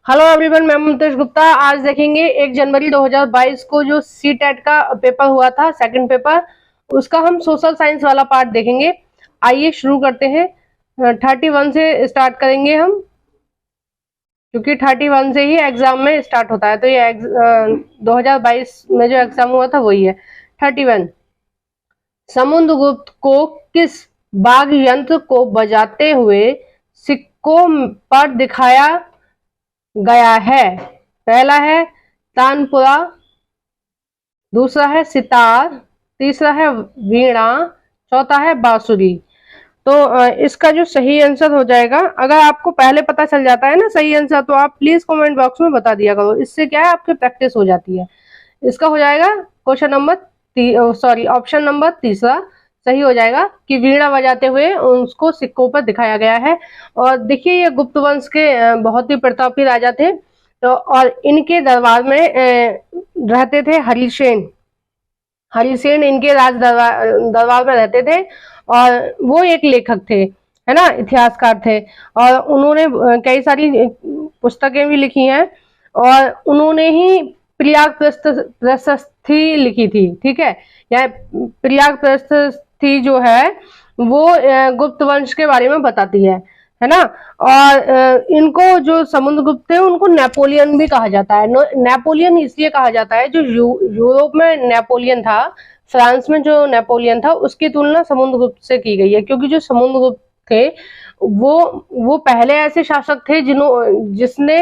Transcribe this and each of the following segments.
Hello everyone, मैं मुमताज गुप्ता। आज देखेंगे 1 जनवरी 2022 को जो सीटेट का पेपर हुआ था, सेकंड पेपर, उसका हम सोशल साइंस वाला पार्ट देखेंगे। आइए शुरू करते हैं। 31 से स्टार्ट करेंगे हम, क्योंकि 31 से ही एग्जाम में स्टार्ट होता है। तो ये 2022 में जो एग्जाम हुआ था वही है 31। समुद्रगुप्त को किस वाद्य यंत्र को बजाते हुए सिक्कों पर दिखाया गया है? पहला है तानपुरा, दूसरा है सितार, तीसरा है वीणा, चौथा है बांसुरी। तो इसका जो सही आंसर हो जाएगा, अगर आपको पहले पता चल जाता है ना सही आंसर, तो आप प्लीज कमेंट बॉक्स में बता दिया करो। इससे क्या है, आपकी प्रैक्टिस हो जाती है। इसका हो जाएगा क्वेश्चन नंबर ऑप्शन नंबर तीसरा सही हो जाएगा कि वीणा बजाते हुए उसको सिक्कों पर दिखाया गया है। और देखिए, ये गुप्त वंश के बहुत ही प्रतापी राजा थे। तो और इनके दरबार में रहते थे हरिसेन। हरिसेन इनके दरबार में रहते थे, और वो एक लेखक थे, है ना, इतिहासकार थे। और उन्होंने कई सारी पुस्तकें भी लिखी हैं, और उन्होंने ही प्रयाग प्रशस्ति लिखी थी। ठीक है, या प्रयाग प्रशस्ति जो है वो गुप्त वंश के बारे में बताती है ना। और इनको जो समुद्रगुप्त थे उनको नेपोलियन भी कहा जाता है। नेपोलियन इसलिए कहा जाता है, जो यूरोप में नेपोलियन था, फ्रांस में जो नेपोलियन था, उसकी तुलना समुद्रगुप्त से की गई है। क्योंकि जो समुद्रगुप्त थे वो पहले ऐसे शासक थे जिसने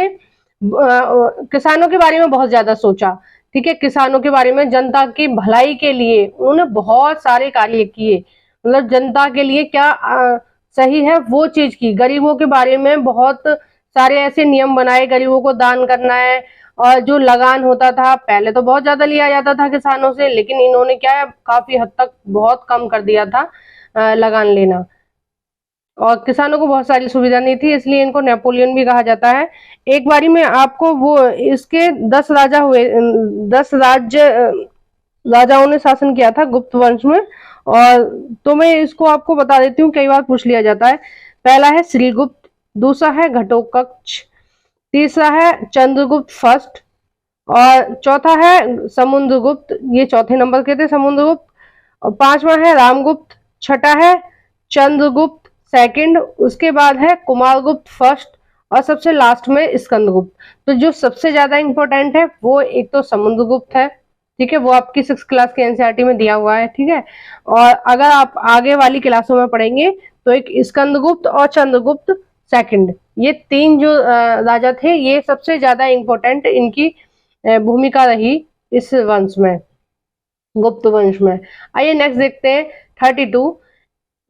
किसानों के बारे में बहुत ज्यादा सोचा। ठीक है, किसानों के बारे में, जनता की भलाई के लिए उन्होंने बहुत सारे कार्य किए। मतलब जनता के लिए क्या सही है वो चीज की। गरीबों के बारे में बहुत सारे ऐसे नियम बनाए, गरीबों को दान करना है। और जो लगान होता था, पहले तो बहुत ज्यादा लिया जाता था किसानों से, लेकिन इन्होंने क्या है, काफी हद तक बहुत कम कर दिया था लगान लेना। और किसानों को बहुत सारी सुविधा नहीं थी, इसलिए इनको नेपोलियन भी कहा जाता है। एक बारी में आपको वो इसके 10 राजा हुए, 10 राज्य राजाओं ने शासन किया था गुप्त वंश में। और तो मैं इसको आपको बता देती हूँ, कई बार पूछ लिया जाता है। पहला है श्रीगुप्त, दूसरा है घटोत्कच, तीसरा है चंद्रगुप्त फर्स्ट, और चौथा है समुद्रगुप्त। ये चौथे नंबर के थे समुद्रगुप्त। और पांचवा है रामगुप्त, छठा है चंद्रगुप्त सेकंड, उसके बाद है कुमारगुप्त फर्स्ट, और सबसे लास्ट में स्कंदगुप्त। तो जो सबसे ज्यादा इंपॉर्टेंट है वो एक तो समुद्रगुप्त है। ठीक है, वो आपकी 6 क्लास के एनसीईआरटी में दिया हुआ है। ठीक है, और अगर आप आगे वाली क्लासों में पढ़ेंगे तो एक स्कंदगुप्त और चंद्रगुप्त सेकंड, ये 3 जो राजा थे, ये सबसे ज्यादा इंपॉर्टेंट इनकी भूमिका रही इस वंश में, गुप्त वंश में। आइए नेक्स्ट देखते हैं 32।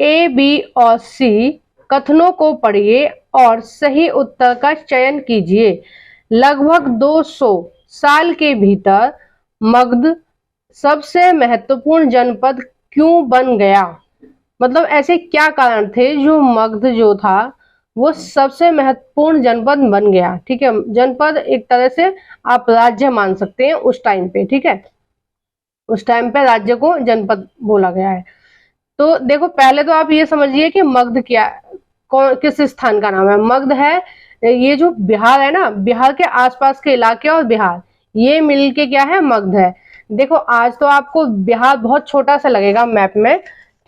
ए, बी और सी कथनों को पढ़िए और सही उत्तर का चयन कीजिए। लगभग 200 साल के भीतर मगध सबसे महत्वपूर्ण जनपद क्यों बन गया? मतलब ऐसे क्या कारण थे जो मगध जो था वो सबसे महत्वपूर्ण जनपद बन गया? ठीक है, जनपद एक तरह से आप राज्य मान सकते हैं उस टाइम पे। ठीक है, उस टाइम पे राज्य को जनपद बोला गया है। तो देखो, पहले तो आप ये समझिए कि मगध क्या, किस स्थान का नाम है। मगध है ये जो बिहार है ना, बिहार के आसपास के इलाके और बिहार, ये मिलके क्या है, मगध है। देखो, आज तो आपको बिहार बहुत छोटा सा लगेगा मैप में,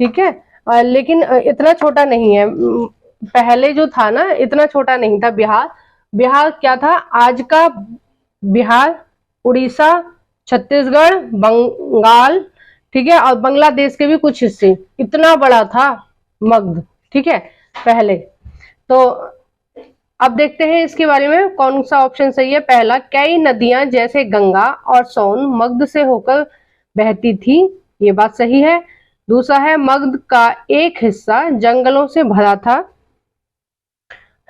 ठीक है, लेकिन इतना छोटा नहीं है। पहले जो था ना, इतना छोटा नहीं था बिहार। बिहार क्या था, आज का बिहार, उड़ीसा, छत्तीसगढ़, बंगाल, ठीक है, और बांग्लादेश के भी कुछ हिस्से, इतना बड़ा था मगध। ठीक है, पहले। तो अब देखते हैं इसके बारे में कौन सा ऑप्शन सही है। पहला, कई नदियां जैसे गंगा और सोन मगध से होकर बहती थी, ये बात सही है। दूसरा है, मगध का एक हिस्सा जंगलों से भरा था,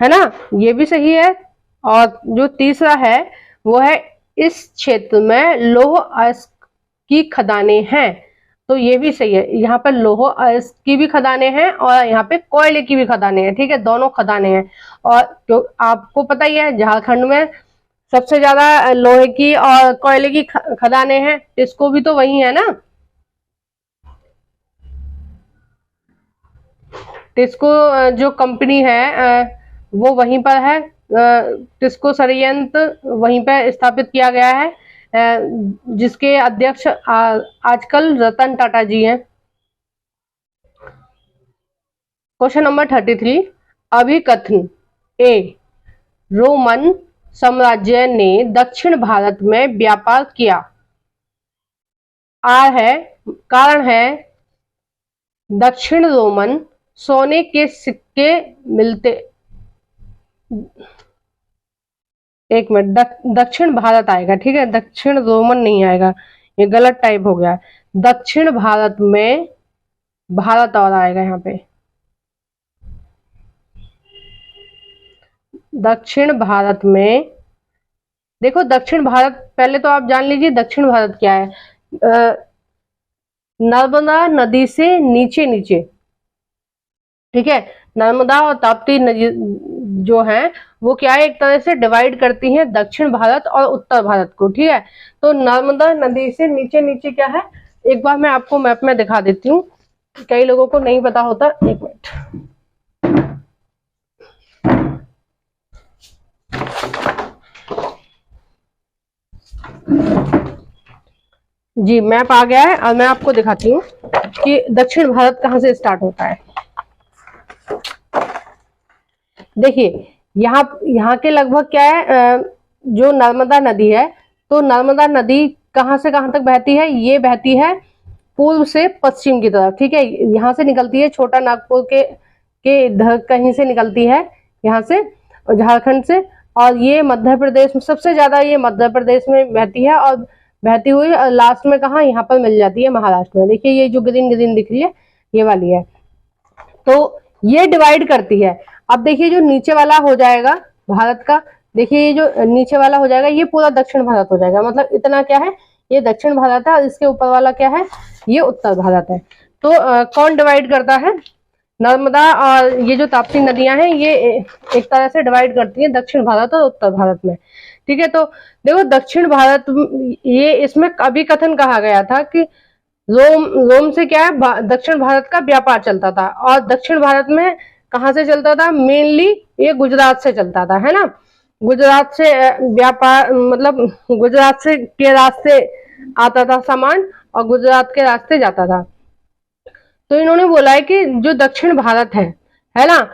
है ना, ये भी सही है। और जो तीसरा है वो है, इस क्षेत्र में लौह अयस्क की खदानें हैं, तो ये भी सही है। यहाँ पर लौह अयस्क की भी खदानें हैं और यहाँ पे कोयले की भी खदानें हैं। ठीक है, दोनों खदानें हैं। और जो आपको पता ही है, झारखंड में सबसे ज्यादा लोहे की और कोयले की खदानें हैं। टिस्को भी तो वही है ना, टिस्को जो कंपनी है वो वहीं पर है। टिस्को संयंत्र वहीं पे स्थापित किया गया है, जिसके अध्यक्ष आजकल रतन टाटा जी हैं। क्वेश्चन नंबर 33, अभिकथन ए, रोमन साम्राज्य ने दक्षिण भारत में व्यापार किया। कारण है दक्षिण रोमन सोने के सिक्के मिलते, एक मिनट, दक्षिण भारत आएगा, ठीक है, दक्षिण रोमन नहीं आएगा, ये गलत टाइप हो गया। दक्षिण भारत में भारत और आएगा यहाँ पे, दक्षिण भारत में। देखो दक्षिण भारत, पहले तो आप जान लीजिए दक्षिण भारत क्या है। नर्मदा नदी से नीचे नीचे, ठीक है, नर्मदा और ताप्ती नदी जो है वो क्या है, एक तरह से डिवाइड करती हैं दक्षिण भारत और उत्तर भारत को, ठीक है। तो नर्मदा नदी से नीचे नीचे क्या है, एक बार मैं आपको मैप में दिखा देती हूँ, कई लोगों को नहीं पता होता। एक मिनट, जी मैप आ गया है और मैं आपको दिखाती हूँ कि दक्षिण भारत कहाँ से स्टार्ट होता है। देखिए यहाँ के लगभग क्या है, जो नर्मदा नदी है, तो नर्मदा नदी कहाँ से कहाँ तक बहती है, ये बहती है पूर्व से पश्चिम की तरफ, ठीक है। यहाँ से निकलती है छोटा नागपुर के इधर कहीं से निकलती है, यहाँ से, झारखंड से, और ये मध्य प्रदेश में सबसे ज्यादा, ये मध्य प्रदेश में बहती है, और बहती हुई लास्ट में कहाँ, यहाँ पर मिल जाती है महाराष्ट्र में। देखिए ये जो ग्रीन ग्रीन दिख रही है ये वाली है, तो ये डिवाइड करती है। अब देखिए जो नीचे वाला हो जाएगा भारत का, देखिए ये जो नीचे वाला हो जाएगा ये पूरा दक्षिण भारत हो जाएगा, मतलब इतना क्या है, ये दक्षिण भारत है, और इसके ऊपर वाला क्या है, ये उत्तर भारत है। तो कौन डिवाइड करता है, नर्मदा और ये जो ताप्ती नदियां हैं ये एक तरह से डिवाइड करती हैं दक्षिण भारत और उत्तर भारत में, ठीक है। तो देखो दक्षिण भारत, ये इसमें अभिकथन कहा गया था कि रोम से क्या है, दक्षिण भारत का व्यापार चलता था, और दक्षिण भारत में कहाँ से चलता था, मेनली ये गुजरात से चलता था, है ना। गुजरात से व्यापार, मतलब गुजरात से के रास्ते आता था सामान और गुजरात के रास्ते जाता था। तो इन्होंने बोला है कि जो दक्षिण भारत है ना,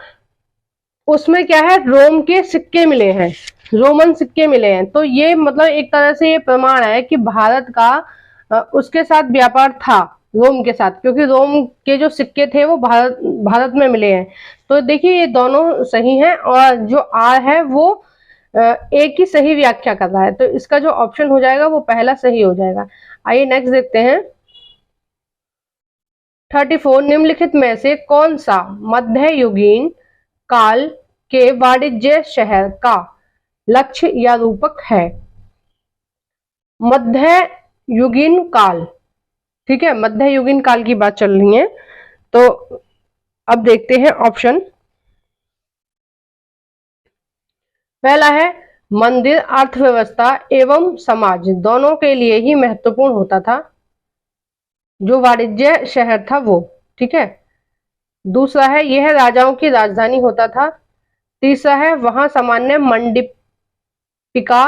उसमें क्या है, रोम के सिक्के मिले हैं, रोमन सिक्के मिले हैं। तो ये मतलब एक तरह से ये प्रमाण है कि भारत का उसके साथ व्यापार था, रोम के साथ, क्योंकि रोम के जो सिक्के थे वो भारत में मिले हैं। तो देखिए ये दोनों सही हैं, और जो आर है वो एक ही सही व्याख्या कर रहा है, तो इसका जो ऑप्शन हो जाएगा वो पहला सही हो जाएगा। आइए नेक्स्ट देखते हैं 34, निम्नलिखित में से कौन सा मध्ययुगीन काल के वाणिज्य शहर का लक्ष्य या रूपक है। मध्ययुगीन काल, ठीक है, मध्ययुगीन काल की बात चल रही है। तो अब देखते हैं ऑप्शन। पहला है मंदिर अर्थव्यवस्था एवं समाज दोनों के लिए ही महत्वपूर्ण होता था, जो वाणिज्य शहर था वो, ठीक है। दूसरा है यह राजाओं की राजधानी होता था। तीसरा है वहां सामान्य मंडिपिका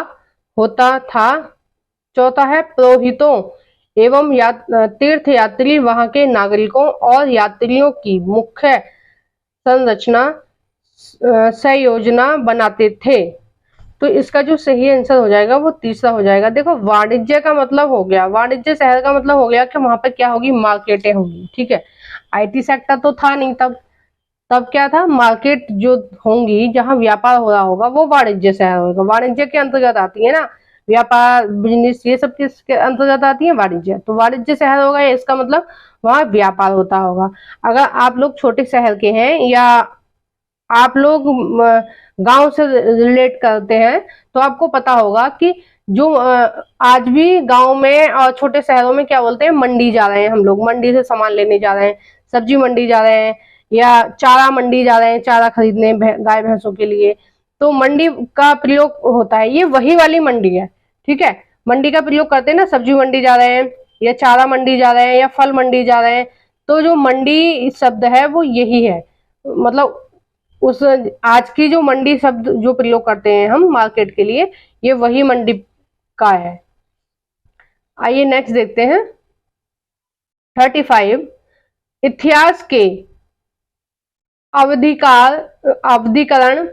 होता था। चौथा है पुरोहितों एवं तीर्थ यात्री वहां के नागरिकों और यात्रियों की मुख्य संरचना संयोजना बनाते थे। तो इसका जो सही आंसर हो जाएगा वो तीसरा हो जाएगा। देखो वाणिज्य का मतलब हो गया, वाणिज्य शहर का मतलब हो गया कि वहां पर क्या होगी, मार्केटें होंगी, ठीक है। आईटी सेक्टर तो था नहीं तब क्या था, मार्केट जो होंगी जहां व्यापार हो रहा होगा वो वाणिज्य शहर होगा। वाणिज्य के अंतर्गत आती है ना, व्यापार बिजनेस ये सब किसके अंतर्गत आती है, वाणिज्य। तो वाणिज्य शहर होगा, इसका मतलब वहां व्यापार होता होगा। अगर आप लोग छोटे शहर के हैं या आप लोग गांव से रिलेट करते हैं तो आपको पता होगा कि जो आज भी गांव में और छोटे शहरों में क्या बोलते हैं, मंडी जा रहे हैं, हम लोग मंडी से सामान लेने जा रहे हैं, सब्जी मंडी जा रहे हैं या चारा मंडी जा रहे हैं, चारा खरीदने गाय भैंसों के लिए। तो मंडी का प्रयोग होता है, ये वही वाली मंडी है, ठीक है। मंडी का प्रयोग करते हैं ना, सब्जी मंडी जा रहे हैं या चारा मंडी जा रहे हैं या फल मंडी जा रहे हैं। तो जो मंडी शब्द है वो यही है, मतलब उस आज की जो मंडी शब्द जो प्रयोग करते हैं हम मार्केट के लिए, ये वही मंडी का है। आइए नेक्स्ट देखते हैं 35। इतिहास के अवधिकरण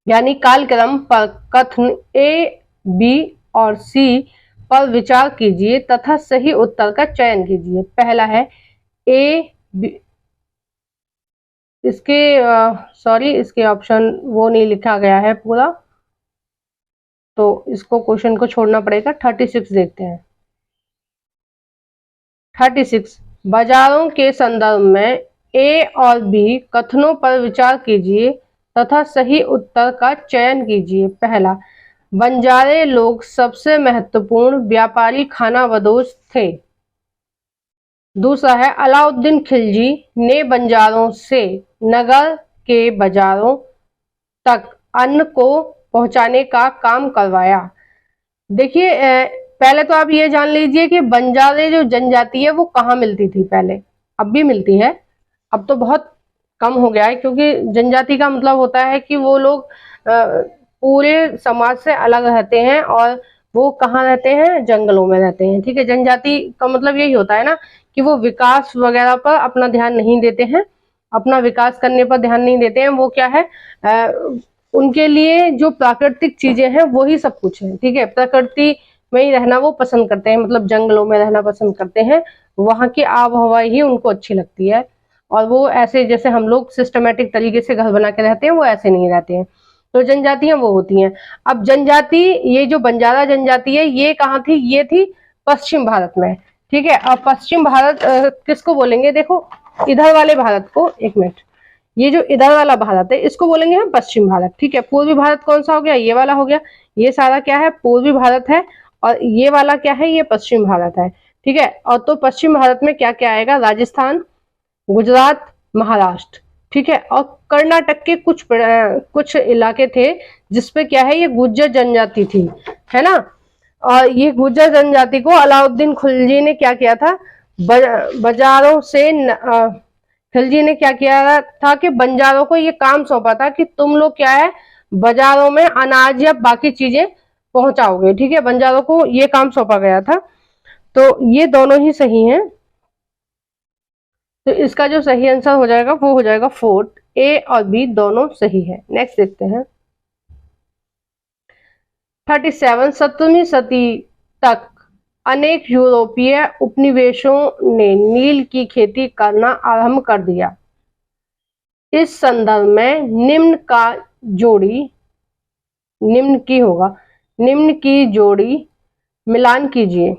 यानी कालक्रम पर कथन ए, बी और सी पर विचार कीजिए तथा सही उत्तर का चयन कीजिए। पहला है ए, बी, इसके इसके ऑप्शन वो नहीं लिखा गया है पूरा, तो इसको क्वेश्चन को छोड़ना पड़ेगा। 36 देखते हैं। 36 बाजारों के संदर्भ में ए और बी कथनों पर विचार कीजिए तथा सही उत्तर का चयन कीजिए। पहला, बंजारे लोग सबसे महत्वपूर्ण व्यापारी खानाबदोश थे। दूसरा है, अलाउद्दीन खिलजी ने बंजारों से नगर के बाजारों तक अन्न को पहुंचाने का काम करवाया। देखिए, पहले तो आप ये जान लीजिए कि बंजारे जो जनजाति है वो कहाँ मिलती थी पहले, अब भी मिलती है, अब तो बहुत कम हो गया है, क्योंकि जनजाति का मतलब होता है कि वो लोग पूरे समाज से अलग रहते हैं और वो कहाँ रहते हैं, जंगलों में रहते हैं। ठीक है, जनजाति का मतलब यही होता है ना कि वो विकास वगैरह पर अपना ध्यान नहीं देते हैं, अपना विकास करने पर ध्यान नहीं देते हैं। वो क्या है, उनके लिए जो प्राकृतिक चीजें हैं वही सब कुछ है। ठीक है, प्रकृति में ही रहना वो पसंद करते हैं, मतलब जंगलों में रहना पसंद करते हैं, वहां की आबहवा ही उनको अच्छी लगती है। और वो ऐसे जैसे हम लोग सिस्टमेटिक तरीके से घर बना के रहते हैं, वो ऐसे नहीं रहते हैं। तो जनजातियां वो होती हैं। अब जनजाति, ये जो बंजारा जनजाति है, ये कहाँ थी, ये थी पश्चिम भारत में। ठीक है, अब पश्चिम भारत किसको बोलेंगे, देखो इधर वाले भारत को, एक मिनट, ये जो इधर वाला भारत है इसको बोलेंगे हम पश्चिम भारत। ठीक है, पूर्वी भारत कौन सा हो गया, ये वाला हो गया, ये सारा क्या है, पूर्वी भारत है, और ये वाला क्या है, ये पश्चिम भारत है। ठीक है, और तो पश्चिम भारत में क्या क्या आएगा, राजस्थान, गुजरात, महाराष्ट्र। ठीक है, और कर्नाटक के कुछ इलाके थे जिसपे क्या है, ये गुर्जर जनजाति थी, है ना। और ये गुर्जर जनजाति को अलाउद्दीन खिलजी ने क्या किया था, बाजारों से खिलजी ने क्या किया था कि बंजारों को ये काम सौंपा था कि तुम लोग क्या है, बाजारों में अनाज या बाकी चीजें पहुंचाओगे। ठीक है, बंजारों को ये काम सौंपा गया था। तो ये दोनों ही सही हैं, तो इसका जो सही आंसर हो जाएगा वो हो जाएगा 4। ए और बी दोनों सही है। नेक्स्ट देखते हैं 37। 17वीं सदी तक अनेक यूरोपीय उपनिवेशों ने नील की खेती करना आरंभ कर दिया। इस संदर्भ में निम्न की जोड़ी मिलान कीजिए।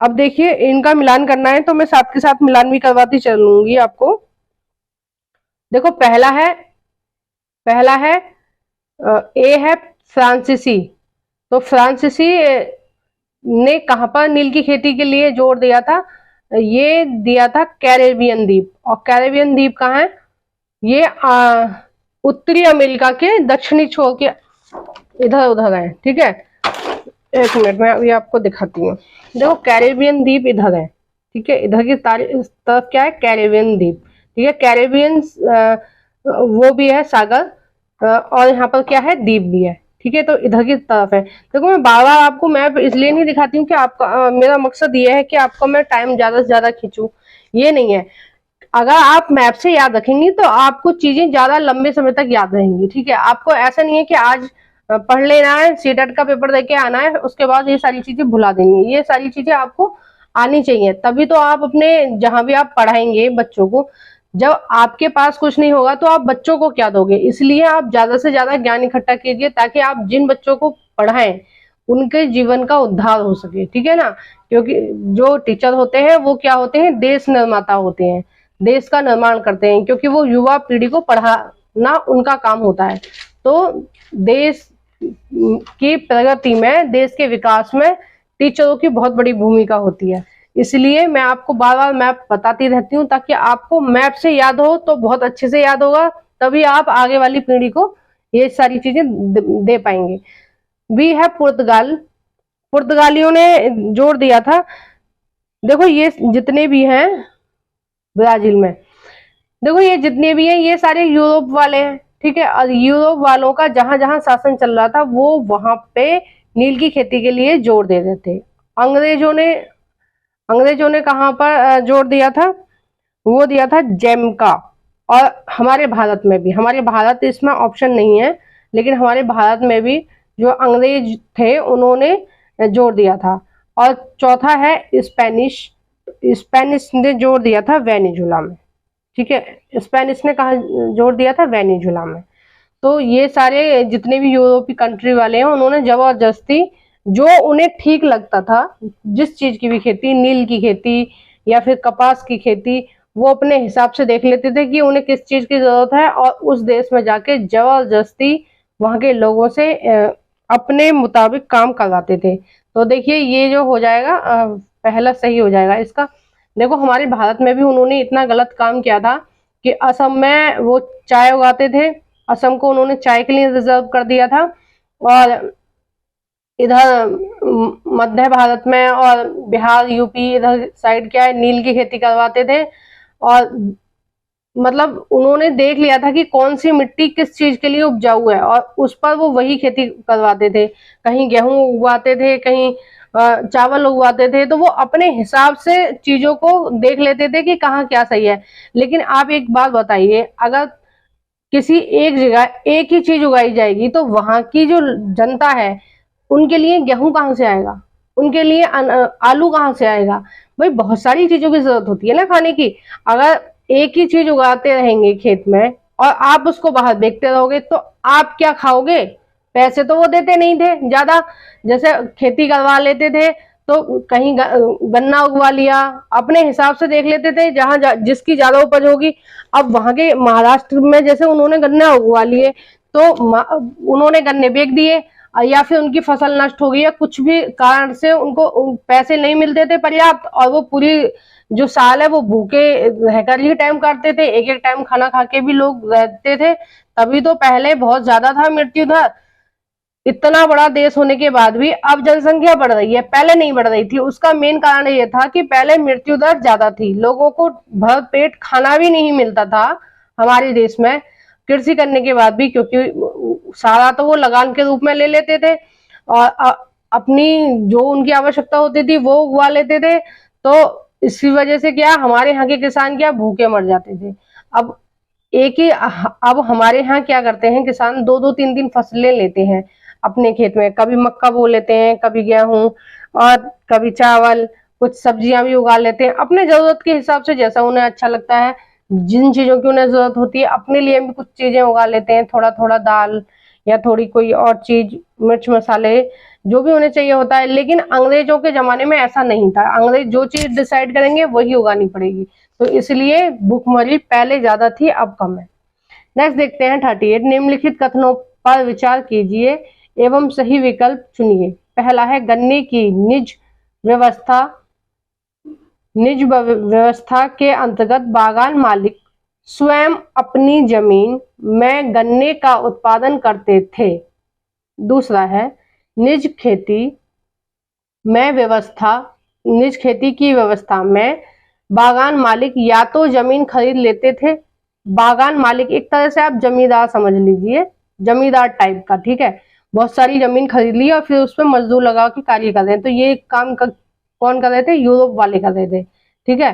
अब देखिए, इनका मिलान करना है तो मैं साथ के साथ मिलान भी करवाती चलूंगी आपको। देखो, पहला है ए है फ्रांसीसी। तो फ्रांसीसी ने कहां पर नील की खेती के लिए जोर दिया था, ये दिया था कैरेबियन द्वीप। और कैरेबियन द्वीप कहाँ है, ये उत्तरी अमेरिका के दक्षिणी छोर के इधर उधर है। ठीक है, एक मिनट में अभी आपको दिखाती हूँ। देखो, कैरेबियन द्वीप इधर है। ठीक है, इधर की तरफ क्या है, कैरेबियन द्वीप। ठीक है, कैरेबियन वो भी है सागर, और यहाँ पर क्या है, द्वीप भी है। ठीक है, तो इधर की तरफ है। देखो, मैं बार बार आपको मैप इसलिए नहीं दिखाती हूँ कि आपका मेरा मकसद ये है कि आपको मैं टाइम ज्यादा से ज्यादा खींचूं, ये नहीं है। अगर आप मैप से याद रखेंगी तो आपको चीजें ज्यादा लंबे समय तक याद रहेंगी। ठीक है, आपको ऐसा नहीं है कि आज पढ़ लेना है, सीटेट का पेपर देके आना है, उसके बाद ये सारी चीजें भुला देंगे। ये सारी चीजें आपको आनी चाहिए, तभी तो आप अपने जहां भी आप पढ़ाएंगे बच्चों को, जब आपके पास कुछ नहीं होगा तो आप बच्चों को क्या दोगे। इसलिए आप ज्यादा से ज्यादा ज्ञान इकट्ठा कीजिए, ताकि आप जिन बच्चों को पढ़ाएं उनके जीवन का उद्धार हो सके। ठीक है ना, क्योंकि जो टीचर होते हैं वो क्या होते हैं, देश निर्माता होते हैं, देश का निर्माण करते हैं, क्योंकि वो युवा पीढ़ी को पढ़ाना उनका काम होता है। तो देश की प्रगति में, देश के विकास में टीचरों की बहुत बड़ी भूमिका होती है। इसलिए मैं आपको बार बार मैप बताती रहती हूँ, ताकि आपको मैप से याद हो तो बहुत अच्छे से याद होगा, तभी आप आगे वाली पीढ़ी को ये सारी चीजें दे पाएंगे। बी है पुर्तगाल। पुर्तगालियों ने जोर दिया था। देखो, ये जितने भी हैं ब्राजील में। देखो ये जितने भी हैं ये सारे यूरोप वाले हैं, ठीक है। और यूरोप वालों का जहां जहां शासन चल रहा था वो वहां पे नील की खेती के लिए जोर दे रहे थे। अंग्रेजों ने कहाँ पर जोर दिया था, वो दिया था जैमका। और हमारे भारत में भी, हमारे भारत इसमें ऑप्शन नहीं है, लेकिन हमारे भारत में भी जो अंग्रेज थे उन्होंने जोर दिया था। और चौथा है स्पेनिश, स्पेनिश ने जोर दिया था वेनेजुला में, ठीक है। स्पेनिश ने कहा जोर दिया था, वेनेजुला में। तो ये सारे जितने भी यूरोपीय कंट्री वाले हैं उन्होंने जबरदस्ती जो उन्हें ठीक लगता था, जिस चीज की भी खेती, नील की खेती या फिर कपास की खेती, वो अपने हिसाब से देख लेते थे कि उन्हें किस चीज की जरूरत है और उस देश में जाके जबरदस्ती वहां के लोगों से अपने मुताबिक काम करवाते थे। तो देखिए ये जो हो जाएगा पहला सही हो जाएगा इसका। देखो हमारे भारत में भी उन्होंने इतना गलत काम किया था कि असम में वो चाय उगाते थे, असम को उन्होंने चाय के लिए रिजर्व कर दिया था। और इधर मध्य भारत में और बिहार यूपी इधर साइड क्या है, नील की खेती करवाते थे। और मतलब उन्होंने देख लिया था कि कौन सी मिट्टी किस चीज के लिए उपजाऊ है और उस पर वो वही खेती करवाते थे। कहीं गेहूं उगवाते थे, कहीं चावल उगवाते थे। तो वो अपने हिसाब से चीजों को देख लेते थे कि कहाँ क्या सही है। लेकिन आप एक बात बताइए, अगर किसी एक जगह एक ही चीज उगाई जाएगी तो वहां की जो जनता है उनके लिए गेहूं कहाँ से आएगा, उनके लिए आलू कहाँ से आएगा। भाई बहुत सारी चीजों की जरूरत होती है ना खाने की। अगर एक ही चीज उगाते रहेंगे खेत में और आप उसको बाहर बेचते रहोगे तो आप क्या खाओगे। पैसे तो वो देते नहीं थे ज्यादा, जैसे खेती करवा लेते थे तो कहीं गन्ना उगवा लिया, अपने हिसाब से देख लेते थे जहां जिसकी ज्यादा उपज होगी। अब वहां के महाराष्ट्र में जैसे उन्होंने गन्ना उगवा लिए तो उन्होंने गन्ने बेच दिए, या फिर उनकी फसल नष्ट हो गई या कुछ भी कारण से उनको पैसे नहीं मिलते थे पर्याप्त, और वो पूरी जो साल है वो भूखे रहकर ही टाइम काटते थे, एक एक टाइम खाना खा के भी लोग रहते थे। तभी तो पहले बहुत ज्यादा था मृत्यु दर। इतना बड़ा देश होने के बाद भी अब जनसंख्या बढ़ रही है, पहले नहीं बढ़ रही थी। उसका मेन कारण ये था कि पहले मृत्यु दर ज्यादा थी, लोगों को भर पेट खाना भी नहीं मिलता था हमारे देश में कृषि करने के बाद भी, क्योंकि सारा तो वो लगान के रूप में ले लेते थे और अपनी जो उनकी आवश्यकता होती थी वो उगवा लेते थे। तो इसी वजह से क्या हमारे यहाँ के किसान क्या भूखे मर जाते थे। अब एक ही अब हमारे यहाँ क्या करते हैं किसान, दो दो तीन तीन फसलें लेते हैं अपने खेत में, कभी मक्का बो लेते हैं, कभी गेहूं और कभी चावल, कुछ सब्जियां भी उगा लेते हैं अपने जरूरत के हिसाब से, जैसा उन्हें अच्छा लगता है। जिन चीजों की उन्हें जरूरत होती है अपने लिए भी कुछ चीजें उगा लेते हैं, थोड़ा थोड़ा दाल या थोड़ी कोई और चीज, मिर्च मसाले, जो भी उन्हें चाहिए होता है। लेकिन अंग्रेजों के जमाने में ऐसा नहीं था, अंग्रेज जो चीज डिसाइड करेंगे वही उगानी पड़ेगी। तो इसलिए भूखमरी पहले ज्यादा थी, अब कम है। नेक्स्ट देखते हैं 38। निम्नलिखित कथनों पर विचार कीजिए एवं सही विकल्प चुनिए। पहला है गन्ने की व्यवस्था निज व्यवस्था के अंतर्गत बागान मालिक स्वयं अपनी जमीन में गन्ने का उत्पादन करते थे। दूसरा है निज खेती की व्यवस्था में बागान मालिक या तो जमीन खरीद लेते थे, बागान मालिक एक तरह से आप जमींदार समझ लीजिए, जमींदार टाइप का, ठीक है। बहुत सारी जमीन खरीद ली और फिर उसमें मजदूर लगा के कार्य कर रहे हैं। तो ये काम कौन कर रहे थे, यूरोप वाले कर रहे थे, ठीक है।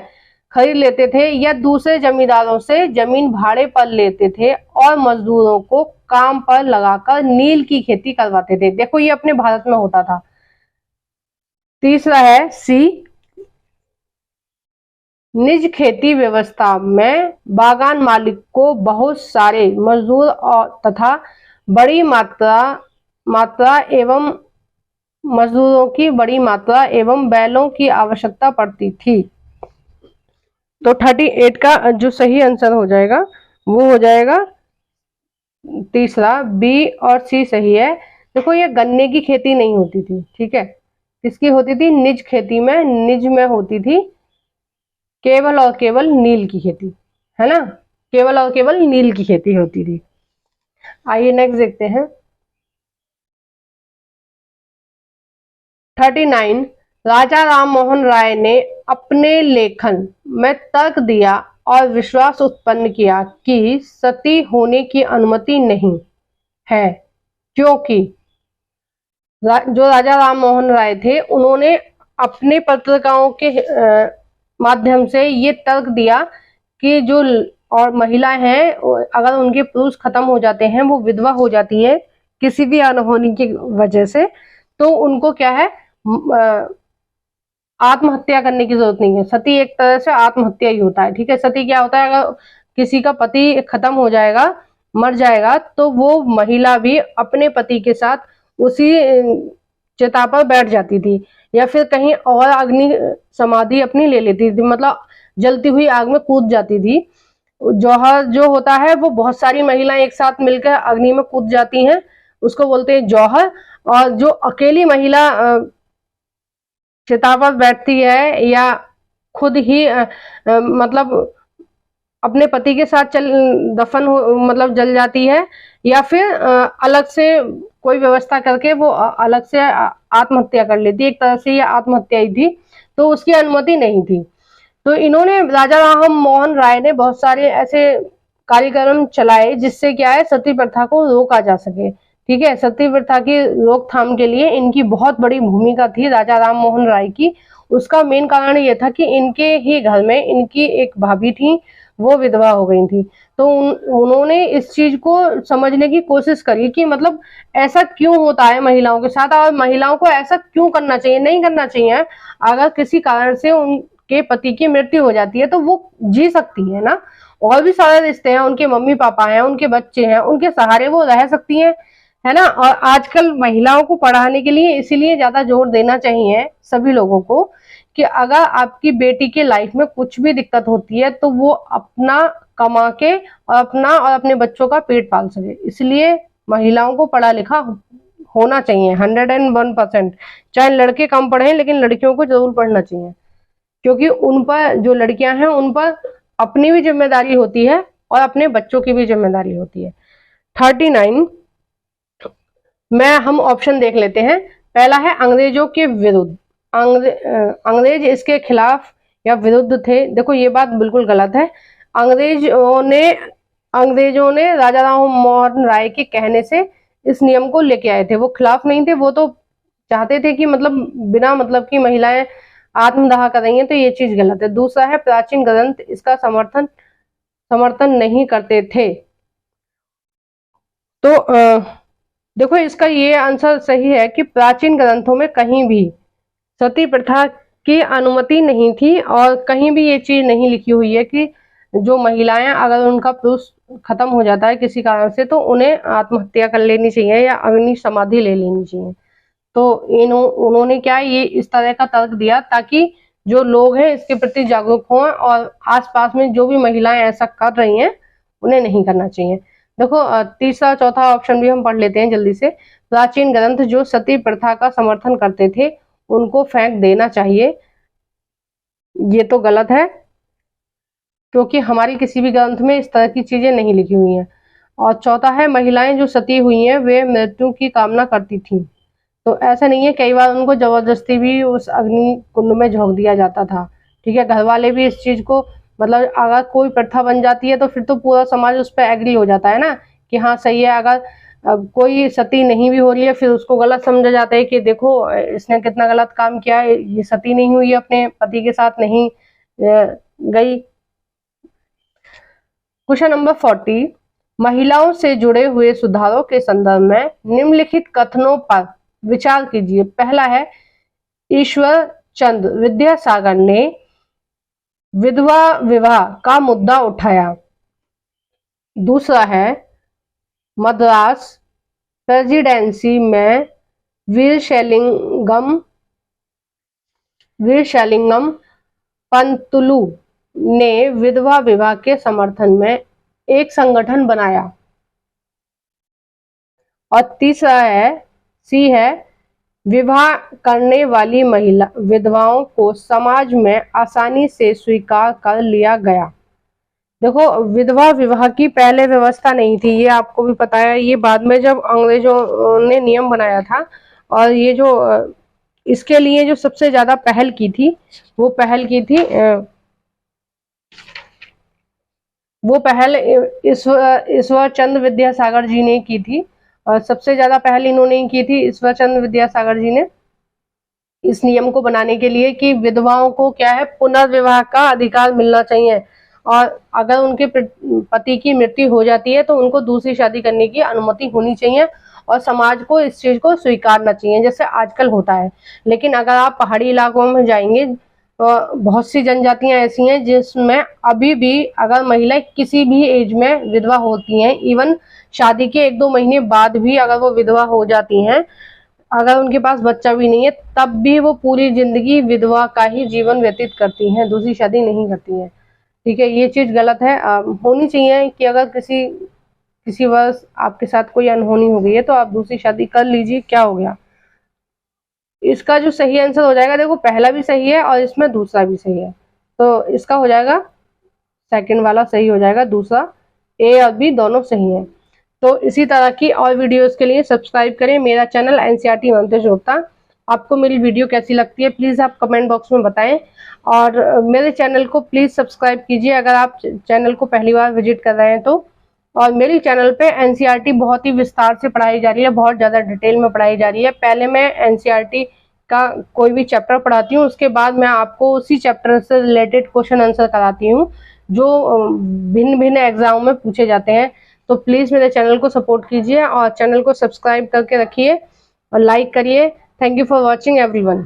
खरीद लेते थे या दूसरे जमींदारों से जमीन भाड़े पर लेते थे और मजदूरों को काम पर लगाकर नील की खेती करवाते थे। देखो ये अपने भारत में होता था। तीसरा है सी, निज खेती व्यवस्था में बागान मालिक को बहुत सारे मजदूर और तथा बड़ी मात्रा एवं मजदूरों की बड़ी मात्रा एवं बैलों की आवश्यकता पड़ती थी। तो 38 का जो सही आंसर हो जाएगा वो हो जाएगा तीसरा, बी और सी सही है। देखो ये गन्ने की खेती नहीं होती थी, ठीक है। किसकी होती थी, निज खेती में, निज में होती थी केवल और केवल नील की खेती, है ना, केवल और केवल नील की खेती होती थी। आइए नेक्स्ट देखते हैं 39। राजा राम मोहन राय ने अपने लेखन में तर्क दिया और विश्वास उत्पन्न किया कि सती होने की अनुमति नहीं है, क्योंकि जो राजा राम मोहन राय थे उन्होंने अपने पत्रिकाओं के माध्यम से ये तर्क दिया कि जो और महिलाएं हैं अगर उनके पुरुष खत्म हो जाते हैं, वो विधवा हो जाती है किसी भी अनहोनी की वजह से, तो उनको क्या है आत्महत्या करने की जरूरत नहीं है। सती एक तरह से आत्महत्या ही होता है। ठीक है, सती क्या होता है, अगर किसी का पति खत्म हो जाएगा, मर जाएगा, तो वो महिला भी अपने पति के साथ उसी चिता पर बैठ जाती थी या फिर कहीं और अग्नि समाधि अपनी ले लेती थी, मतलब जलती हुई आग में कूद जाती थी। जौहर जो होता है वो बहुत सारी महिलाएं एक साथ मिलकर अग्नि में कूद जाती हैं, उसको बोलते हैं जौहर। और जो अकेली महिला चिता पर बैठती है या खुद ही मतलब अपने पति के साथ दफन हो, मतलब जल जाती है, या फिर अलग से कोई व्यवस्था करके वो अलग से आत्महत्या कर लेती है, एक तरह से ये आत्महत्या ही थी, तो उसकी अनुमति नहीं थी। तो इन्होंने राजा राम मोहन राय ने बहुत सारे ऐसे कार्यक्रम चलाए जिससे क्या है सती प्रथा को रोका जा सके। ठीक है, सती प्रथा की रोकथाम के लिए इनकी बहुत बड़ी भूमिका थी राजा राम मोहन राय की। उसका मेन कारण ये था कि इनके ही घर में इनकी एक भाभी थी, वो विधवा हो गई थी, तो उन्होंने इस चीज को समझने की कोशिश करी कि मतलब ऐसा क्यों होता है महिलाओं के साथ और महिलाओं को ऐसा क्यों करना चाहिए, नहीं करना चाहिए। अगर किसी कारण से उनके पति की मृत्यु हो जाती है तो वो जी सकती है ना, और भी सारे रिश्ते हैं, उनके मम्मी पापा हैं, उनके बच्चे हैं, उनके सहारे वो रह सकती हैं, है ना। और आजकल महिलाओं को पढ़ाने के लिए इसीलिए ज्यादा जोर देना चाहिए सभी लोगों को कि अगर आपकी बेटी के लाइफ में कुछ भी दिक्कत होती है तो वो अपना कमा के और अपना और अपने बच्चों का पेट पाल सके। इसलिए महिलाओं को पढ़ा लिखा होना चाहिए 101%। चाहे लड़के कम पढ़े लेकिन लड़कियों को जरूर पढ़ना चाहिए, क्योंकि उन पर जो लड़कियां हैं उन पर अपनी भी जिम्मेदारी होती है और अपने बच्चों की भी जिम्मेदारी होती है। 39 में हम ऑप्शन देख लेते हैं। पहला है अंग्रेजों के विरुद्ध। अंग्रेज इसके खिलाफ या विरुद्ध थे। देखो ये बात बिल्कुल गलत है। अंग्रेजों ने राजा राम मोहन राय के कहने से इस नियम को लेके आए थे, वो खिलाफ नहीं थे, वो तो चाहते थे कि मतलब बिना मतलब की महिलाएं आत्मदाह कर रही हैं, तो ये चीज गलत है। दूसरा है प्राचीन ग्रंथ इसका समर्थन नहीं करते थे। तो देखो इसका ये आंसर सही है कि प्राचीन ग्रंथों में कहीं भी सती प्रथा की अनुमति नहीं थी और कहीं भी ये चीज नहीं लिखी हुई है कि जो महिलाएं अगर उनका पुरुष खत्म हो जाता है किसी कारण से तो उन्हें आत्महत्या कर लेनी चाहिए या अग्नि समाधि ले लेनी चाहिए। तो उन्होंने क्या ये इस तरह का तर्क दिया ताकि जो लोग हैं इसके प्रति जागरूक हों और आसपास में जो भी महिलाएं ऐसा कर रही हैं उन्हें नहीं करना चाहिए। देखो तीसरा चौथा ऑप्शन भी हम पढ़ लेते हैं जल्दी से। प्राचीन ग्रंथ जो सती प्रथा का समर्थन करते थे उनको फेंक देना चाहिए। ये तो गलत है क्योंकि हमारी किसी भी ग्रंथ में इस तरह की चीजें नहीं लिखी हुई हैं। और चौथा है महिलाएं जो सती हुई हैं वे मृत्यु की कामना करती थी, तो ऐसा नहीं है, कई बार उनको जबरदस्ती भी उस अग्नि कुंड में झोंक दिया जाता था। ठीक है, घर वाले भी इस चीज को मतलब अगर कोई प्रथा बन जाती है तो फिर तो पूरा समाज उस पर एग्री हो जाता है ना कि हाँ सही है। अगर कोई सती नहीं भी हो रही है फिर उसको गलत समझा जाता है कि देखो इसने कितना गलत काम किया है, ये सती नहीं हुई, अपने पति के साथ नहीं गई। क्वेश्चन नंबर 40, महिलाओं से जुड़े हुए सुधारों के संदर्भ में निम्नलिखित कथनों पर विचार कीजिए। पहला है ईश्वर चंद्र विद्यासागर ने विधवा विवाह का मुद्दा उठाया। दूसरा है मद्रास प्रेसिडेंसी में वीरशैलिंगम पंतुलु ने विधवा विवाह के समर्थन में एक संगठन बनाया। और तीसरा है सी है विवाह करने वाली महिला विधवाओं को समाज में आसानी से स्वीकार कर लिया गया। देखो विधवा विवाह की पहले व्यवस्था नहीं थी, ये आपको भी पता है। ये बाद में जब अंग्रेजों ने नियम बनाया था और ये जो इसके लिए जो सबसे ज्यादा पहल की थी वो पहल ईश्वर चंद्र विद्यासागर जी ने की थी। और सबसे ज्यादा पहल इन्होंने की थी, ईश्वर चंद्र विद्यासागर जी ने, इस नियम को बनाने के लिए कि विधवाओं को क्या है, पुनर्विवाह का अधिकार मिलना चाहिए, और अगर उनके पति की मृत्यु हो जाती है तो उनको दूसरी शादी करने की अनुमति होनी चाहिए, और समाज को इस चीज को स्वीकारना चाहिए जैसे आजकल होता है। लेकिन अगर आप पहाड़ी इलाकों में जाएंगे तो बहुत सी जनजातियां ऐसी हैं जिसमें अभी भी अगर महिला किसी भी एज में विधवा होती हैं, इवन शादी के 1-2 महीने बाद भी अगर वो विधवा हो जाती हैं, अगर उनके पास बच्चा भी नहीं है, तब भी वो पूरी जिंदगी विधवा का ही जीवन व्यतीत करती हैं, दूसरी शादी नहीं करती हैं। ठीक है, ये चीज गलत है। होनी चाहिए कि अगर किसी वर्ष आपके साथ कोई अनहोनी हो गई है तो आप दूसरी शादी कर लीजिए, क्या हो गया। इसका जो सही आंसर हो जाएगा, देखो पहला भी सही है और इसमें दूसरा भी सही है, तो इसका हो जाएगा सेकंड वाला सही हो जाएगा, दूसरा ए और बी दोनों सही है। तो इसी तरह की और वीडियोस के लिए सब्सक्राइब करें मेरा चैनल एनसीईआरटी मंतेश गुप्ता। आपको मेरी वीडियो कैसी लगती है प्लीज आप कमेंट बॉक्स में बताएं, और मेरे चैनल को प्लीज सब्सक्राइब कीजिए अगर आप चैनल को पहली बार विजिट कर रहे हैं तो। और मेरी चैनल पे एनसीईआरटी बहुत ही विस्तार से पढ़ाई जा रही है, बहुत ज्यादा डिटेल में पढ़ाई जा रही है। पहले मैं एनसीईआरटी का कोई भी चैप्टर पढ़ाती हूँ, उसके बाद मैं आपको उसी चैप्टर से रिलेटेड क्वेश्चन आंसर कराती हूँ जो भिन्न भिन्न एग्जाम में पूछे जाते हैं। तो प्लीज मेरे चैनल को सपोर्ट कीजिए और चैनल को सब्सक्राइब करके रखिए और लाइक करिए। Thank you for watching everyone.